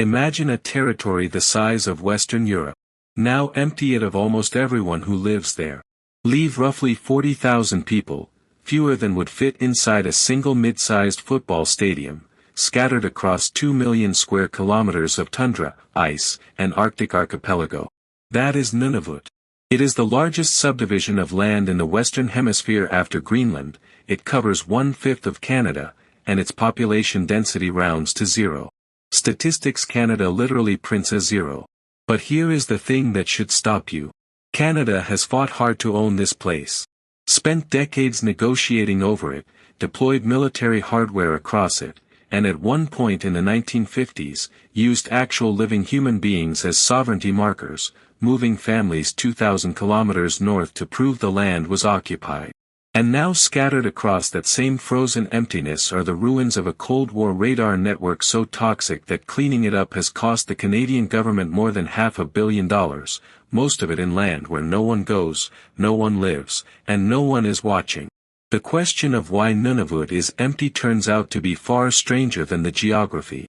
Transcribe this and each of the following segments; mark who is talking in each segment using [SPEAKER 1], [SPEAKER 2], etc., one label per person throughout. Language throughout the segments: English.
[SPEAKER 1] Imagine a territory the size of Western Europe. Now empty it of almost everyone who lives there. Leave roughly 40,000 people, fewer than would fit inside a single mid-sized football stadium, scattered across 2 million square kilometers of tundra, ice, and Arctic archipelago. That is Nunavut. It is the largest subdivision of land in the Western Hemisphere after Greenland. It covers 1/5 of Canada, and its population density rounds to zero. Statistics Canada literally prints a zero. But here is the thing that should stop you. Canada has fought hard to own this place. Spent decades negotiating over it, deployed military hardware across it, and at one point in the 1950s, used actual living human beings as sovereignty markers, moving families 2,000 kilometers north to prove the land was occupied. And now scattered across that same frozen emptiness are the ruins of a Cold War radar network so toxic that cleaning it up has cost the Canadian government more than $500 million, most of it in land where no one goes, no one lives, and no one is watching. The question of why Nunavut is empty turns out to be far stranger than the geography.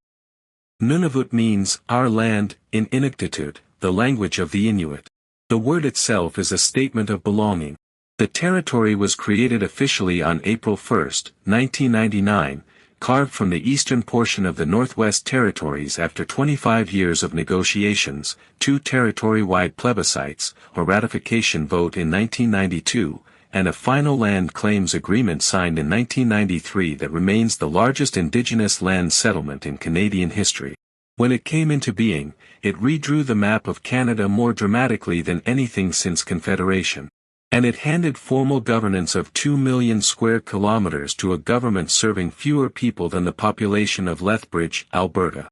[SPEAKER 1] Nunavut means, our land, in Inuktitut, the language of the Inuit. The word itself is a statement of belonging. The territory was created officially on April 1, 1999, carved from the eastern portion of the Northwest Territories after 25 years of negotiations, 2 territory-wide plebiscites, a ratification vote in 1992, and a final land claims agreement signed in 1993 that remains the largest indigenous land settlement in Canadian history. When it came into being, it redrew the map of Canada more dramatically than anything since Confederation. And it handed formal governance of 2 million square kilometers to a government serving fewer people than the population of Lethbridge, Alberta.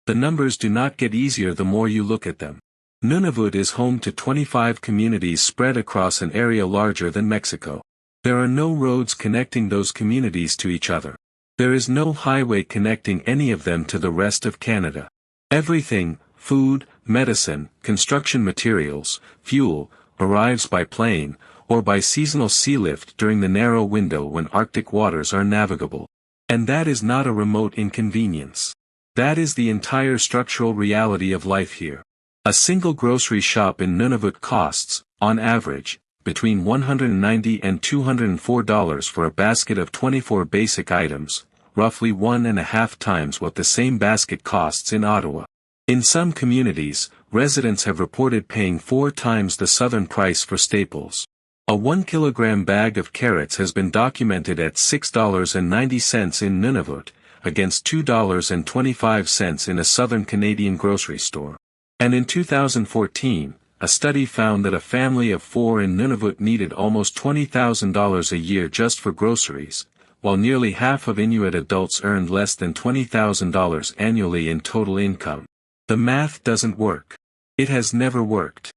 [SPEAKER 1] The numbers do not get easier the more you look at them. Nunavut is home to 25 communities spread across an area larger than Mexico. There are no roads connecting those communities to each other. There is no highway connecting any of them to the rest of Canada. Everything, food, medicine, construction materials, fuel, arrives by plane, or by seasonal sealift during the narrow window when Arctic waters are navigable. And that is not a remote inconvenience. That is the entire structural reality of life here. A single grocery shop in Nunavut costs, on average, between $190 and $204 for a basket of 24 basic items, roughly 1.5 times what the same basket costs in Ottawa. In some communities, residents have reported paying 4 times the southern price for staples. A 1 kilogram bag of carrots has been documented at $6.90 in Nunavut, against $2.25 in a southern Canadian grocery store. And in 2014, a study found that a family of 4 in Nunavut needed almost $20,000 a year just for groceries, while nearly half of Inuit adults earned less than $20,000 annually in total income. The math doesn't work. It has never worked.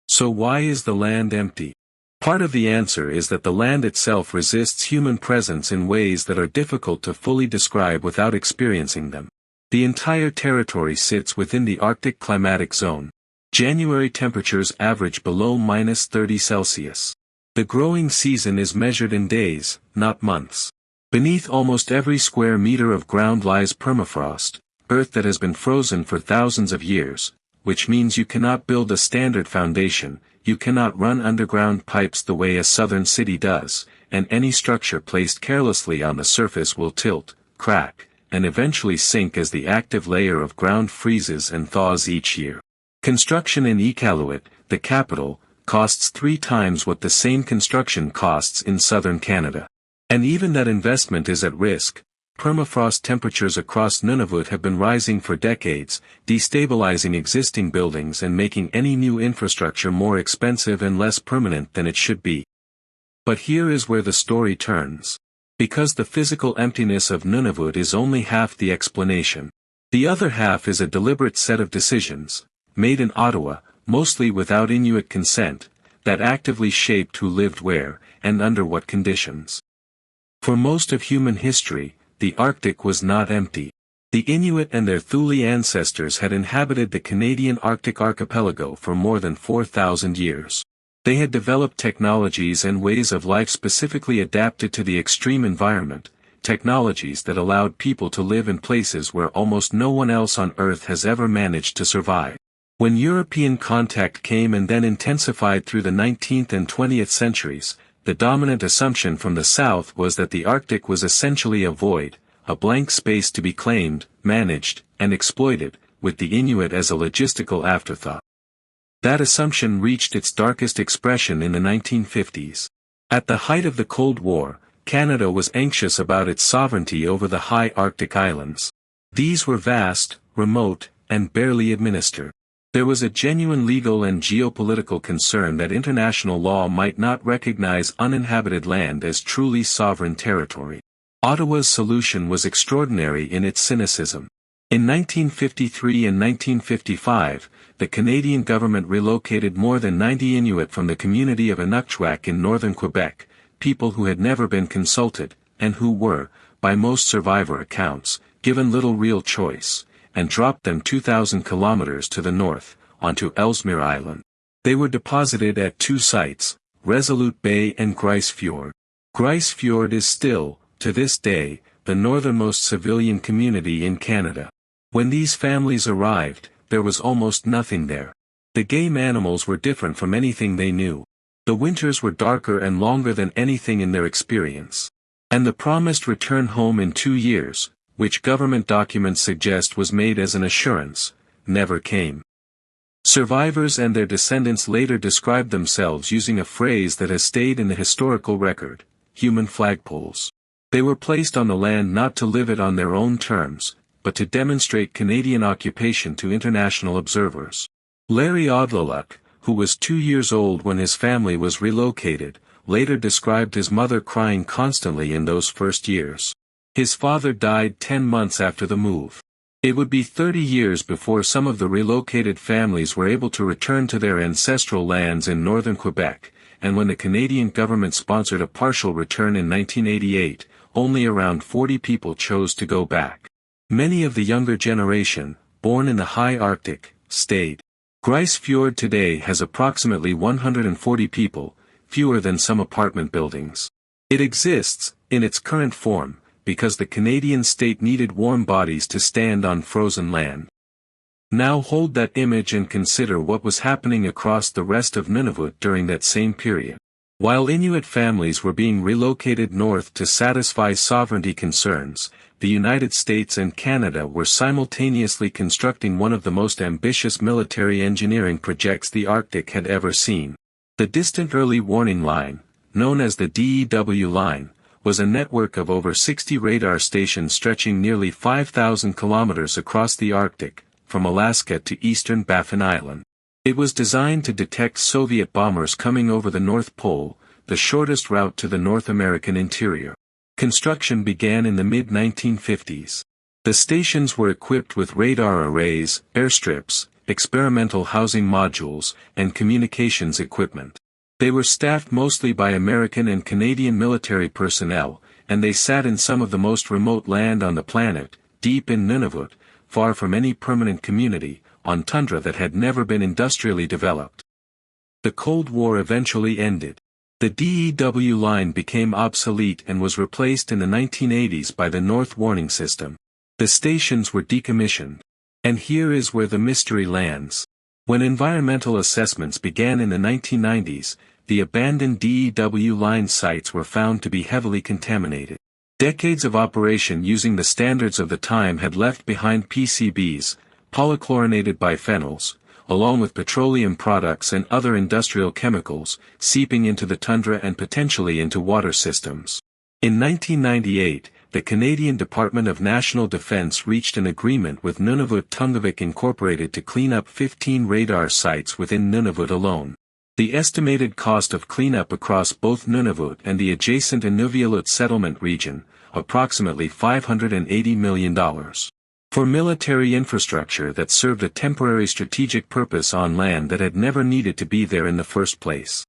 [SPEAKER 1] So why is the land empty? Part of the answer is that the land itself resists human presence in ways that are difficult to fully describe without experiencing them. The entire territory sits within the Arctic climatic zone. January temperatures average below -30 Celsius. The growing season is measured in days, not months. Beneath almost every square meter of ground lies permafrost, earth that has been frozen for thousands of years, which means you cannot build a standard foundation, you cannot run underground pipes the way a southern city does, and any structure placed carelessly on the surface will tilt, crack, and eventually sink as the active layer of ground freezes and thaws each year. Construction in Iqaluit, the capital, costs 3 times what the same construction costs in southern Canada. And even that investment is at risk. Permafrost temperatures across Nunavut have been rising for decades, destabilizing existing buildings and making any new infrastructure more expensive and less permanent than it should be. But here is where the story turns. Because the physical emptiness of Nunavut is only half the explanation. The other half is a deliberate set of decisions, made in Ottawa, mostly without Inuit consent, that actively shaped who lived where, and under what conditions. For most of human history, the Arctic was not empty. The Inuit and their Thule ancestors had inhabited the Canadian Arctic archipelago for more than 4,000 years. They had developed technologies and ways of life specifically adapted to the extreme environment, technologies that allowed people to live in places where almost no one else on Earth has ever managed to survive. When European contact came and then intensified through the 19th and 20th centuries, the dominant assumption from the south was that the Arctic was essentially a void, a blank space to be claimed, managed, and exploited, with the Inuit as a logistical afterthought. That assumption reached its darkest expression in the 1950s. At the height of the Cold War, Canada was anxious about its sovereignty over the high Arctic islands. These were vast, remote, and barely administered. There was a genuine legal and geopolitical concern that international law might not recognize uninhabited land as truly sovereign territory. Ottawa's solution was extraordinary in its cynicism. In 1953 and 1955, the Canadian government relocated more than 90 Inuit from the community of Inukjuak in northern Quebec, people who had never been consulted, and who were, by most survivor accounts, given little real choice, and dropped them 2,000 kilometers to the north, onto Ellesmere Island. They were deposited at two sites, Resolute Bay and Grise Fiord. Grise Fiord is still, to this day, the northernmost civilian community in Canada. When these families arrived, there was almost nothing there. The game animals were different from anything they knew. The winters were darker and longer than anything in their experience. And the promised return home in 2 years, which government documents suggest was made as an assurance, never came. Survivors and their descendants later described themselves using a phrase that has stayed in the historical record: human flagpoles. They were placed on the land not to live it on their own terms, but to demonstrate Canadian occupation to international observers. Larry Odlaluk, who was 2 years old when his family was relocated, later described his mother crying constantly in those first years. His father died 10 months after the move. It would be 30 years before some of the relocated families were able to return to their ancestral lands in northern Quebec, and when the Canadian government sponsored a partial return in 1988, only around 40 people chose to go back. Many of the younger generation, born in the high Arctic, stayed. Grise Fiord today has approximately 140 people, fewer than some apartment buildings. It exists, in its current form, because the Canadian state needed warm bodies to stand on frozen land. Now hold that image and consider what was happening across the rest of Nunavut during that same period. While Inuit families were being relocated north to satisfy sovereignty concerns, the United States and Canada were simultaneously constructing one of the most ambitious military engineering projects the Arctic had ever seen. The Distant Early Warning Line, known as the DEW Line, was a network of over 60 radar stations stretching nearly 5,000 kilometers across the Arctic, from Alaska to eastern Baffin Island. It was designed to detect Soviet bombers coming over the North Pole, the shortest route to the North American interior. Construction began in the mid-1950s. The stations were equipped with radar arrays, airstrips, experimental housing modules, and communications equipment. They were staffed mostly by American and Canadian military personnel, and they sat in some of the most remote land on the planet, deep in Nunavut, far from any permanent community, on tundra that had never been industrially developed. The Cold War eventually ended. The DEW line became obsolete and was replaced in the 1980s by the North Warning System. The stations were decommissioned. And here is where the mystery lands. When environmental assessments began in the 1990s, the abandoned DEW line sites were found to be heavily contaminated. Decades of operation using the standards of the time had left behind PCBs, polychlorinated biphenyls, along with petroleum products and other industrial chemicals, seeping into the tundra and potentially into water systems. In 1998, the Canadian Department of National Defence reached an agreement with Nunavut Tunngavik Incorporated to clean up 15 radar sites within Nunavut alone. The estimated cost of cleanup across both Nunavut and the adjacent Inuvialut settlement region, approximately $580 million. For military infrastructure that served a temporary strategic purpose on land that had never needed to be there in the first place.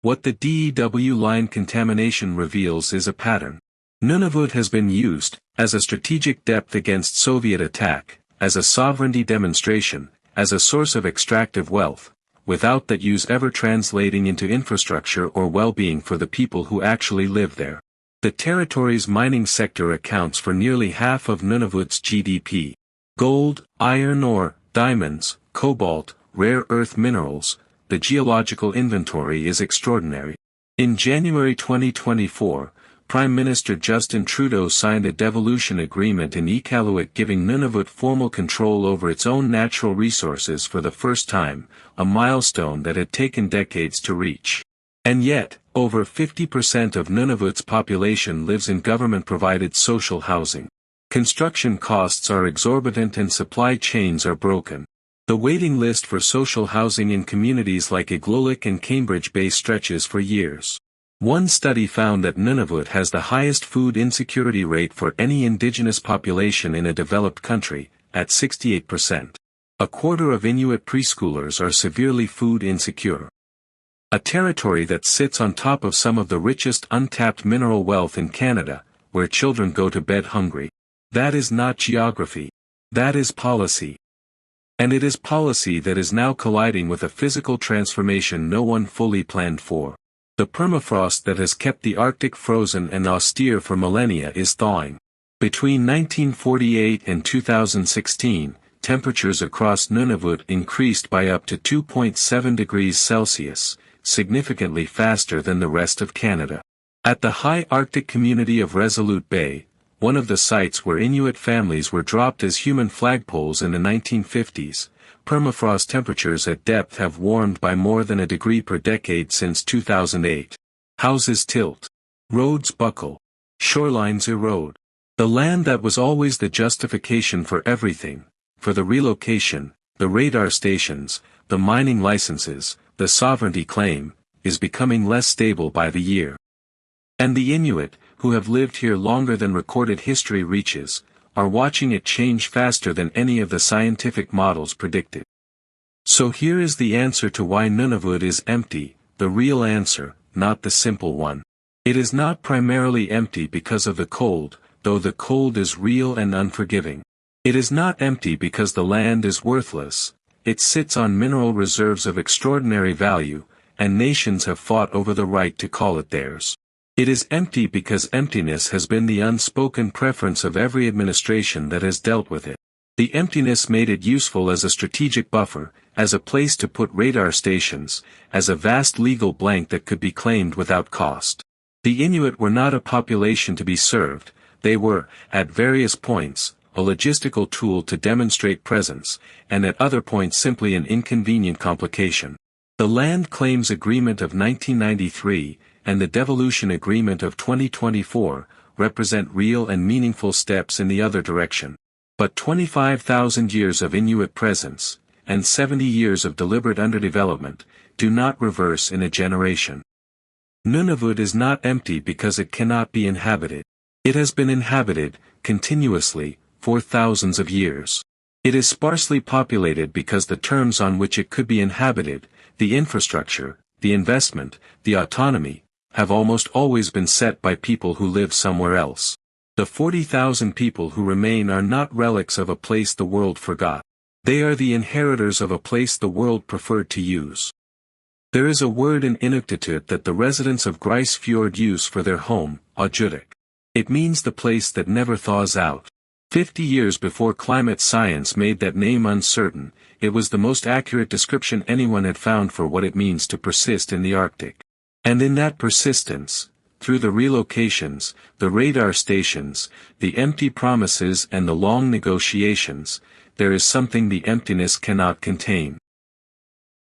[SPEAKER 1] What the DEW line contamination reveals is a pattern. Nunavut has been used, as a strategic depth against Soviet attack, as a sovereignty demonstration, as a source of extractive wealth, without that use ever translating into infrastructure or well-being for the people who actually live there. The territory's mining sector accounts for nearly half of Nunavut's GDP. Gold, iron ore, diamonds, cobalt, rare earth minerals, the geological inventory is extraordinary. In January 2024, Prime Minister Justin Trudeau signed a devolution agreement in Iqaluit giving Nunavut formal control over its own natural resources for the first time, a milestone that had taken decades to reach. And yet, over 50% of Nunavut's population lives in government-provided social housing. Construction costs are exorbitant and supply chains are broken. The waiting list for social housing in communities like Iqaluit and Cambridge Bay stretches for years. One study found that Nunavut has the highest food insecurity rate for any indigenous population in a developed country, at 68%. A quarter of Inuit preschoolers are severely food insecure. A territory that sits on top of some of the richest untapped mineral wealth in Canada, where children go to bed hungry. That is not geography. That is policy. And it is policy that is now colliding with a physical transformation no one fully planned for. The permafrost that has kept the Arctic frozen and austere for millennia is thawing. Between 1948 and 2016, temperatures across Nunavut increased by up to 2.7 degrees Celsius, significantly faster than the rest of Canada. At the high Arctic community of Resolute Bay, one of the sites where Inuit families were dropped as human flagpoles in the 1950s, permafrost temperatures at depth have warmed by more than a degree per decade since 2008. Houses tilt. Roads buckle. Shorelines erode. The land that was always the justification for everything, for the relocation, the radar stations, the mining licenses, the sovereignty claim, is becoming less stable by the year. And the Inuit, who have lived here longer than recorded history reaches, are watching it change faster than any of the scientific models predicted. So here is the answer to why Nunavut is empty, the real answer, not the simple one. It is not primarily empty because of the cold, though the cold is real and unforgiving. It is not empty because the land is worthless. It sits on mineral reserves of extraordinary value, and nations have fought over the right to call it theirs. It is empty because emptiness has been the unspoken preference of every administration that has dealt with it. The emptiness made it useful as a strategic buffer, as a place to put radar stations, as a vast legal blank that could be claimed without cost. The Inuit were not a population to be served, they were, at various points, a logistical tool to demonstrate presence, and at other points simply an inconvenient complication. The Land Claims Agreement of 1993, and the Devolution Agreement of 2024, represent real and meaningful steps in the other direction. But 25,000 years of Inuit presence, and 70 years of deliberate underdevelopment, do not reverse in a generation. Nunavut is not empty because it cannot be inhabited. It has been inhabited, continuously, for thousands of years. It is sparsely populated because the terms on which it could be inhabited, the infrastructure, the investment, the autonomy, have almost always been set by people who live somewhere else. The 40,000 people who remain are not relics of a place the world forgot. They are the inheritors of a place the world preferred to use. There is a word in Inuktitut that the residents of Grise Fiord use for their home, Ajudik. It means the place that never thaws out. 50 years before climate science made that name uncertain, it was the most accurate description anyone had found for what it means to persist in the Arctic. And in that persistence, through the relocations, the radar stations, the empty promises and the long negotiations, there is something the emptiness cannot contain.